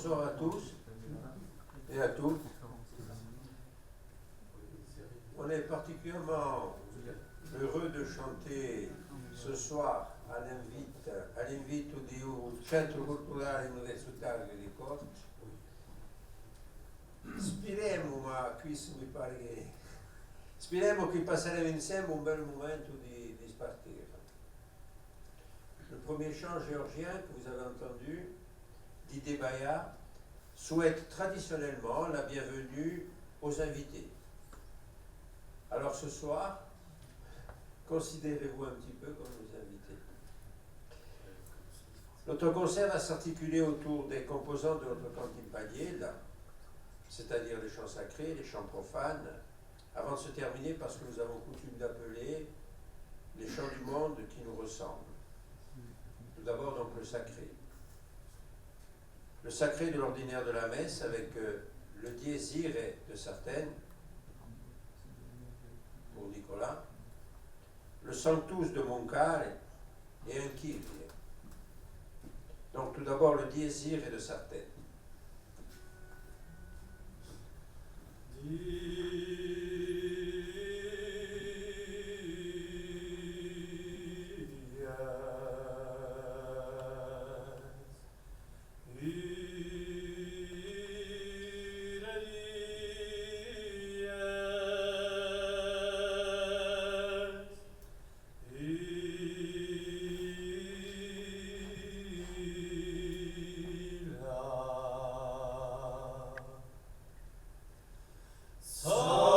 bonsoir à tous et à toutes. On est particulièrement heureux de chanter ce soir all'invito di un centro culturale universitario di Corte. Speriamo che passeremo insieme un bel momento di spartire. Le premier chant géorgien que vous avez entendu, Didier Bayard, souhaite traditionnellement la bienvenue aux invités. Alors ce soir, considérez-vous un petit peu comme nos invités. Notre concert va s'articuler autour des composantes de notre cantimpallier, c'est-à-dire les chants sacrés, les chants profanes, avant de se terminer par ce que nous avons coutume d'appeler les chants du monde qui nous ressemblent. Tout d'abord donc le sacré. Le sacré de l'ordinaire de la messe avec le dies irae de certaines, pour Nicolas, le sanctus de Moncare et un Kyrie. Donc tout d'abord le dies irae de certaines. So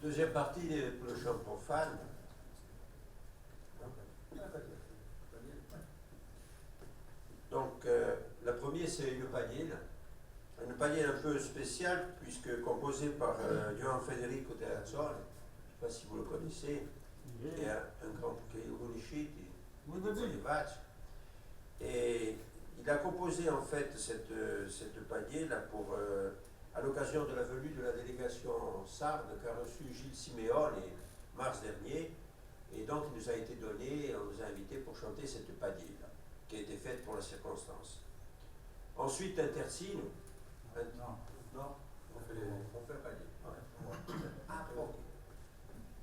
Deuxième partie pour le chant profane. Donc, la première, c'est le panier. Un panier un peu spécial, puisque composé par Johann Federico Terrazzoli. Je ne sais pas si vous le connaissez. Et un grand Uniciti, et il a composé en fait cette panier-là pour, à l'occasion de la venue de la délégation sarde qu'a reçu Gilles Simeone en mars dernier. Et donc, il nous a été donné, on nous a invités pour chanter cette panier-là, qui a été faite pour la circonstance. Ensuite, un tercino. Non, on fait un panier. Ouais. Ah, ok.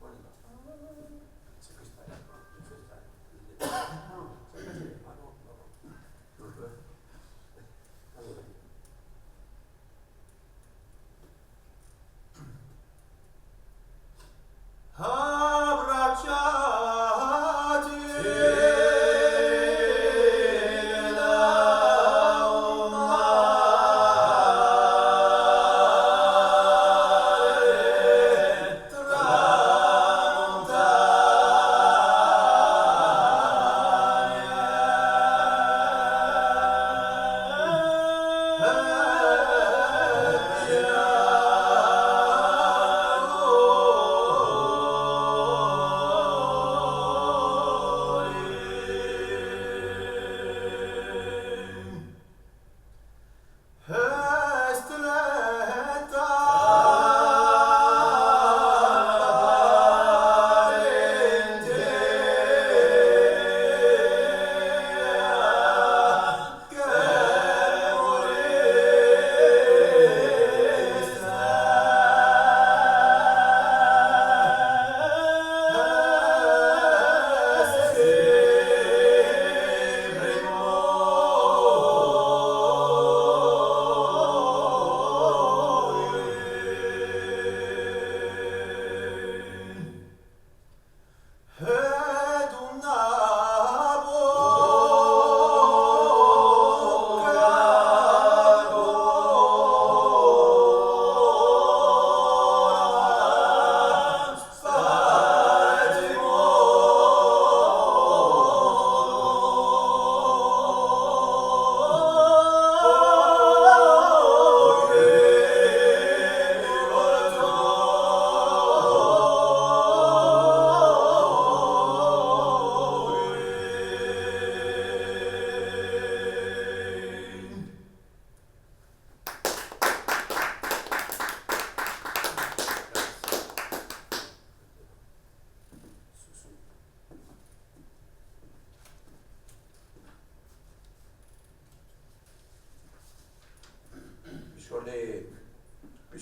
On y va. C'est freestyle. C'est freestyle. Ah non.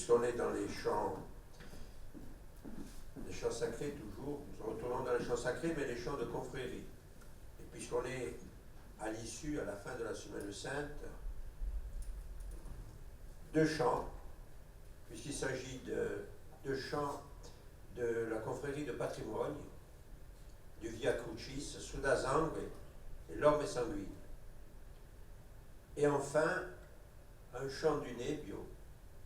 puisqu'on est dans les chants sacrés toujours, nous retournons dans les chants sacrés, mais les chants de confrérie. Et puisqu'on est à l'issue, à la fin de la Semaine Sainte, deux chants, puisqu'il s'agit de deux chants de la confrérie de patrimoine, du Via Crucis, Suda Sangue et L'Orme Sanguine. Et enfin, un chant du Nebbio,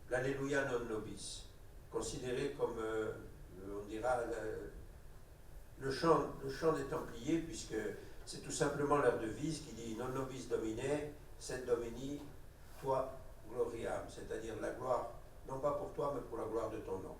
l'Alleluia non nobis, considéré comme, on dira, le chant des Templiers, puisque c'est tout simplement leur devise qui dit non nobis domine, sed domini, toi gloriam, c'est-à-dire la gloire, non pas pour toi, mais pour la gloire de ton nom.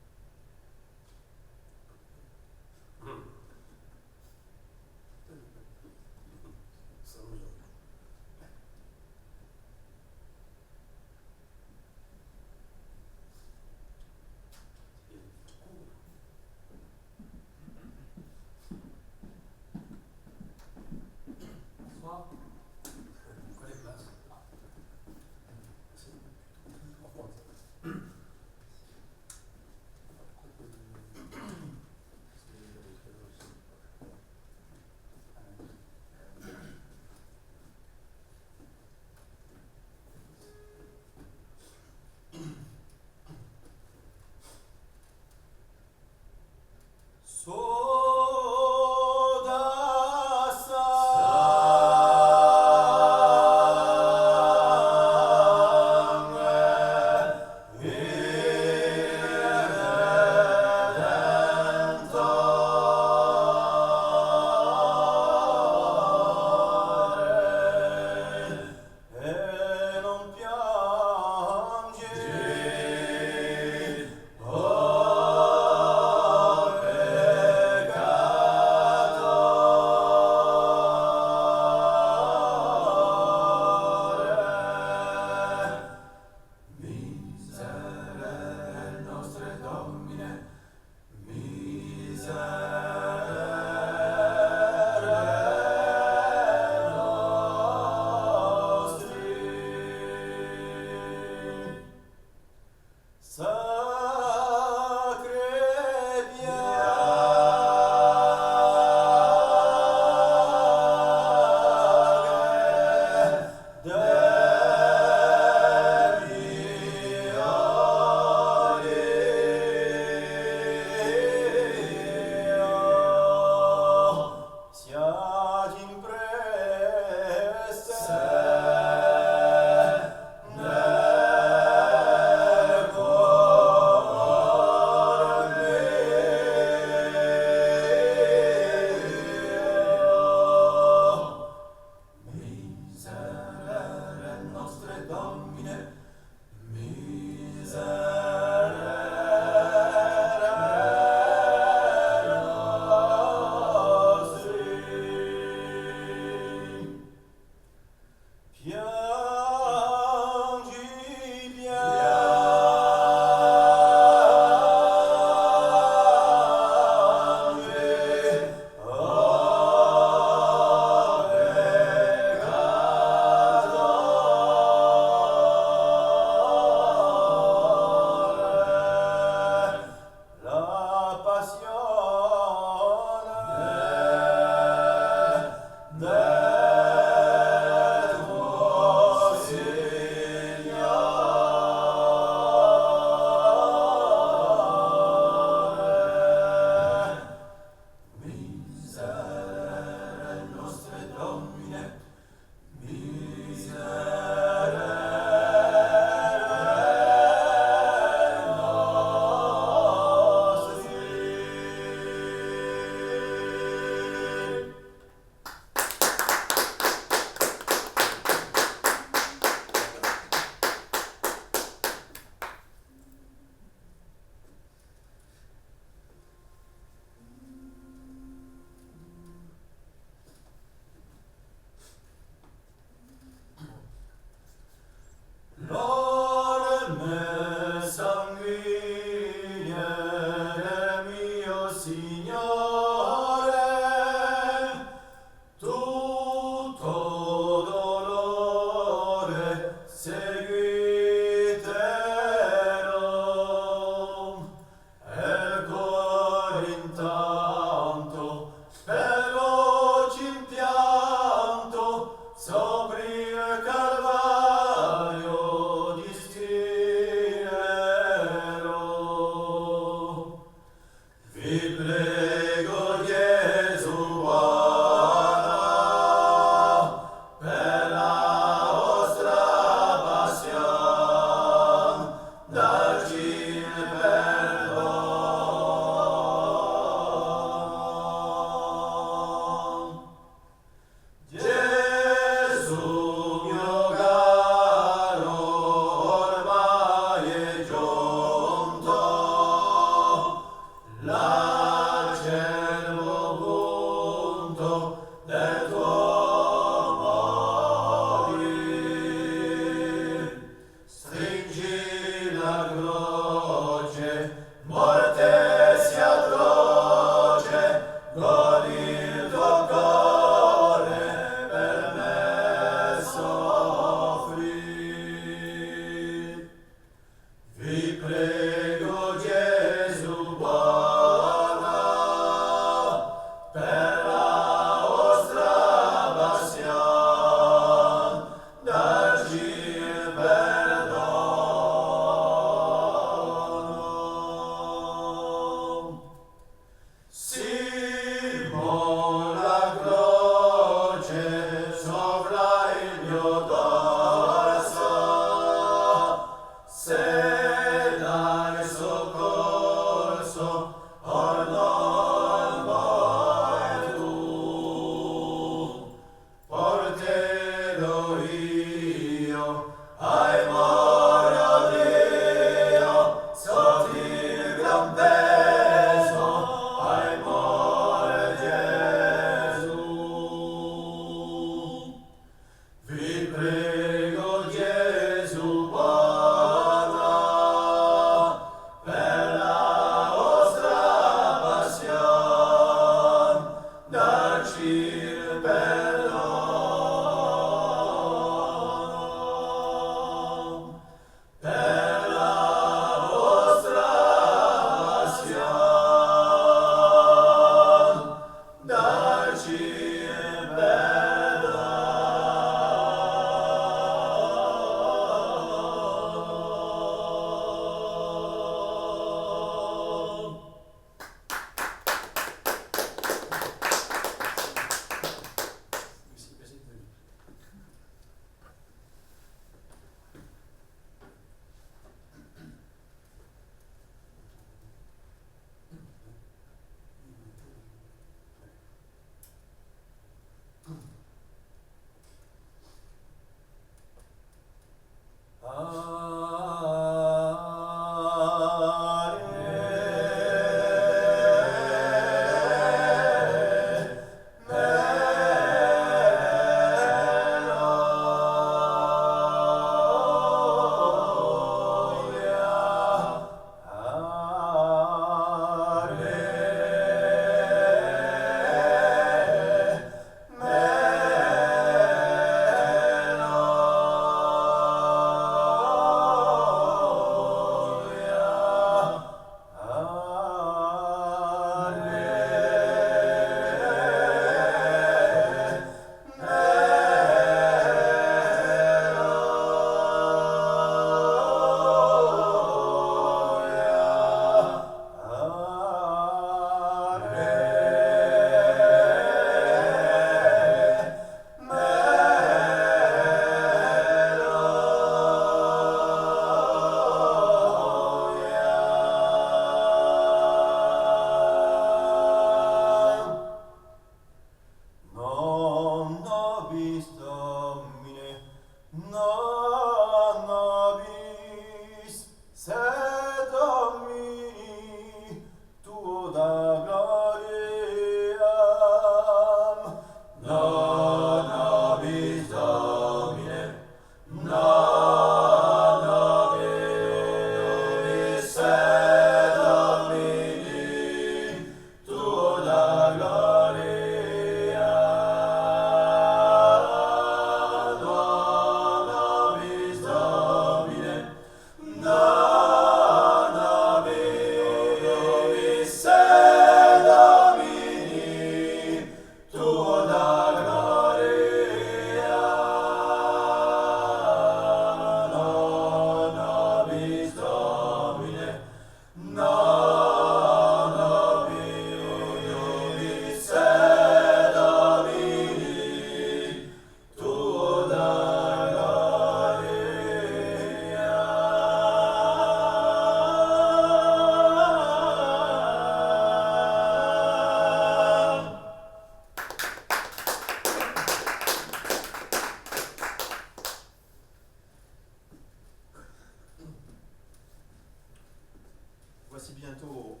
voici bientôt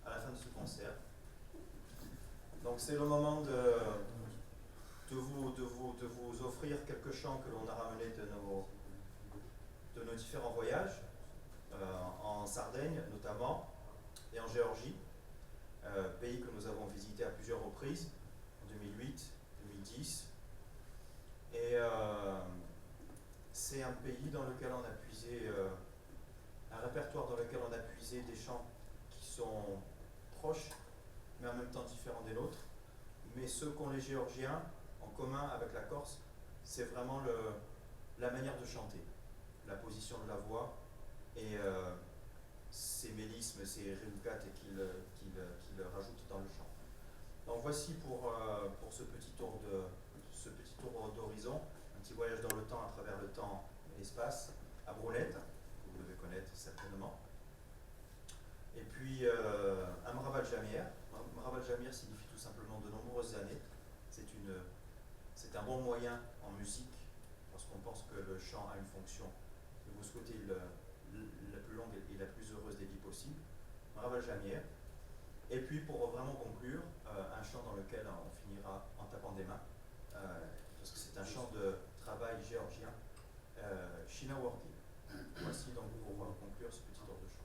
à la fin de ce concert. Donc c'est le moment de vous offrir quelques chants que l'on a ramenés de de nos différents voyages, en Sardaigne notamment, et en Géorgie, pays que nous avons visité à plusieurs reprises, en 2008, 2010. Et c'est un pays dans lequel on a puisé, un répertoire dans lequel on a puisé des chants qui sont proches, mais en même temps différents des nôtres. Mais ce qu'ont les Géorgiens en commun avec la Corse, c'est vraiment la manière de chanter, la position de la voix et ces mélismes, ces rilkates qu'il rajoute dans le chant. Donc voici pour ce petit tour d'horizon, un petit voyage dans le temps à travers le temps et l'espace, à Broulette, que vous devez connaître certainement. Et puis Amrabat Jamir. Amrabat Jamir signifie tout simplement de nombreuses années. C'est un bon moyen en musique, lorsqu'on pense que le chant a une fonction, de vous souhaiter la plus longue et la plus heureuse des vies possibles. Amrabat Jamir. Et puis pour vraiment conclure, un chant dans lequel on finira en tapant des mains, parce que c'est un chant de travail géorgien, Shina Wardi. Voici donc pour conclure ce petit tour de chant.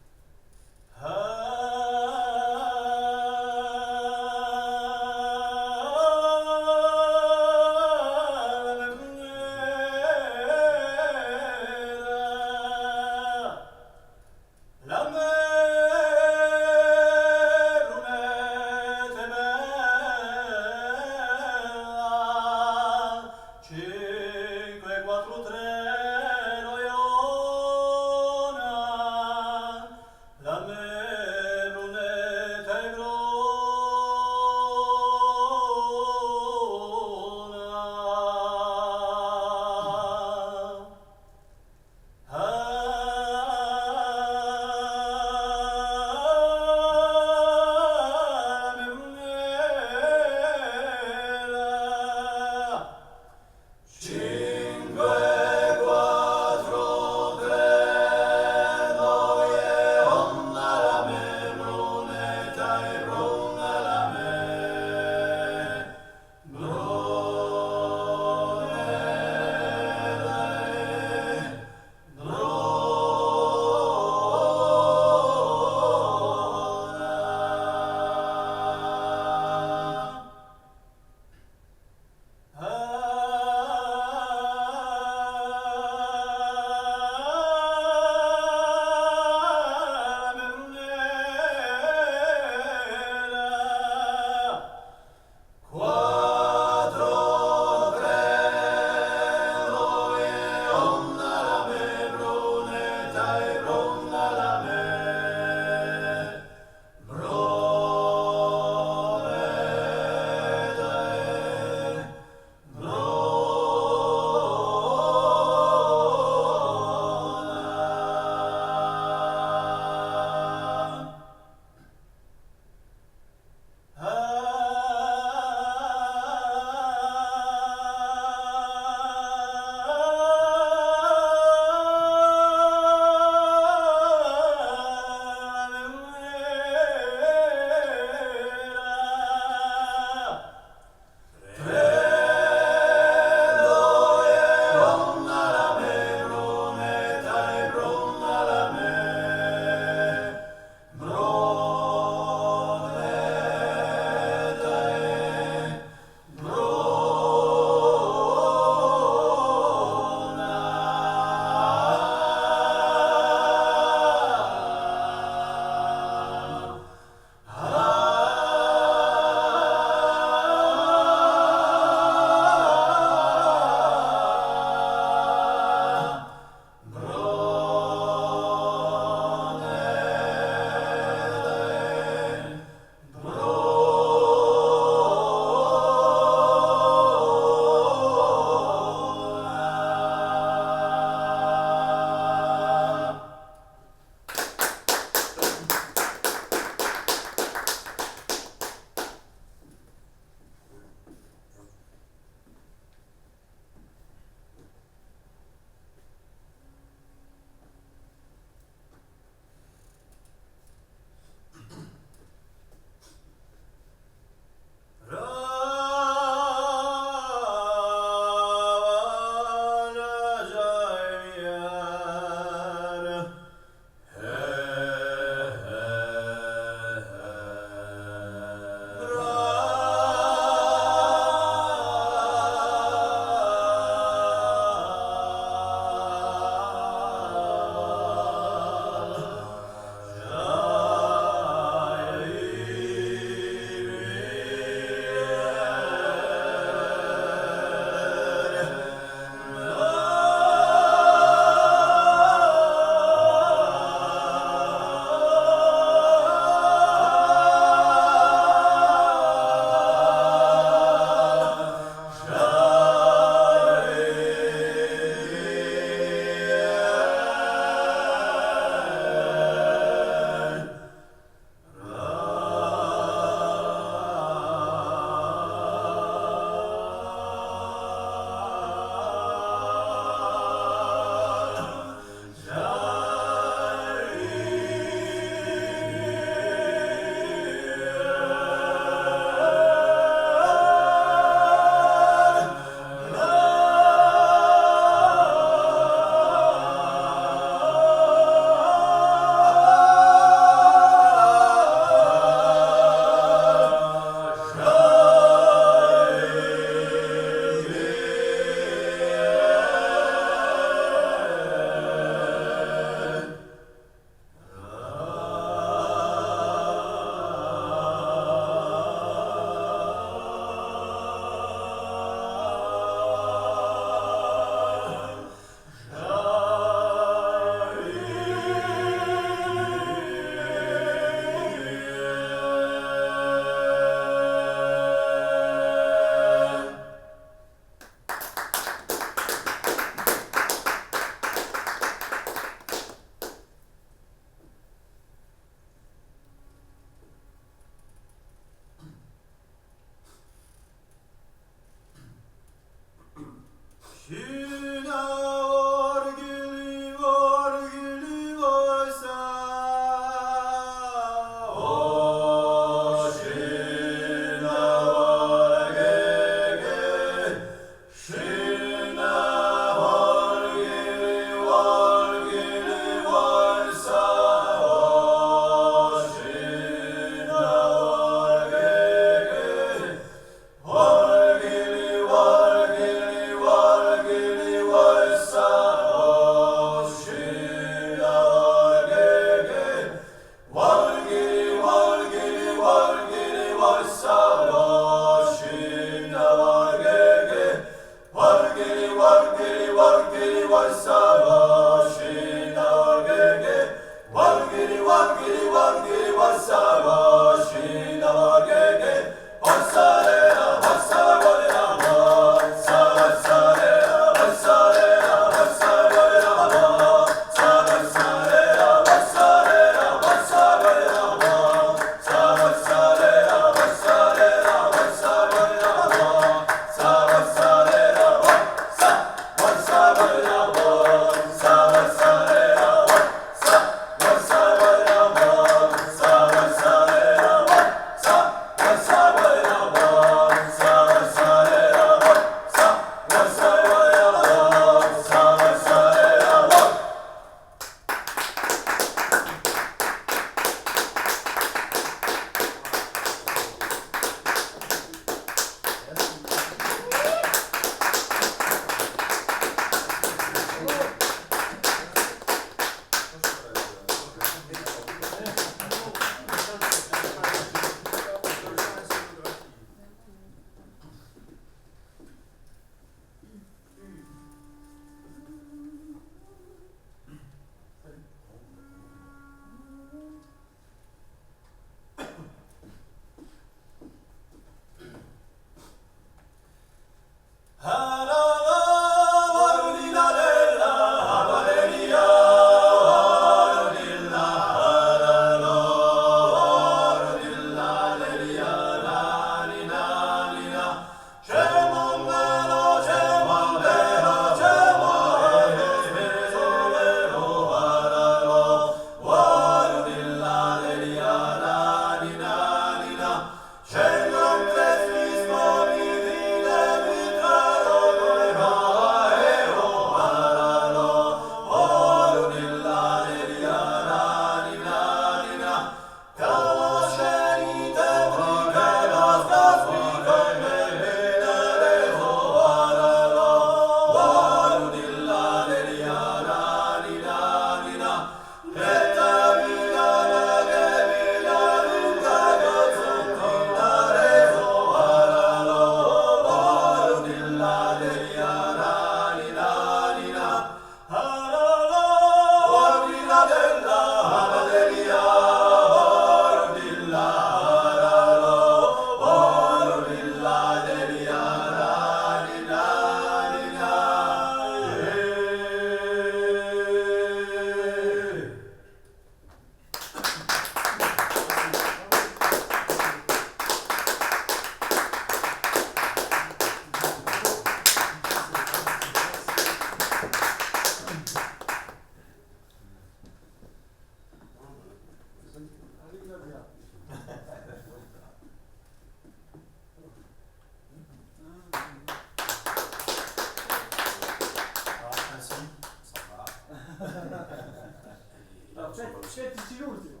Faites ici l'ultimo.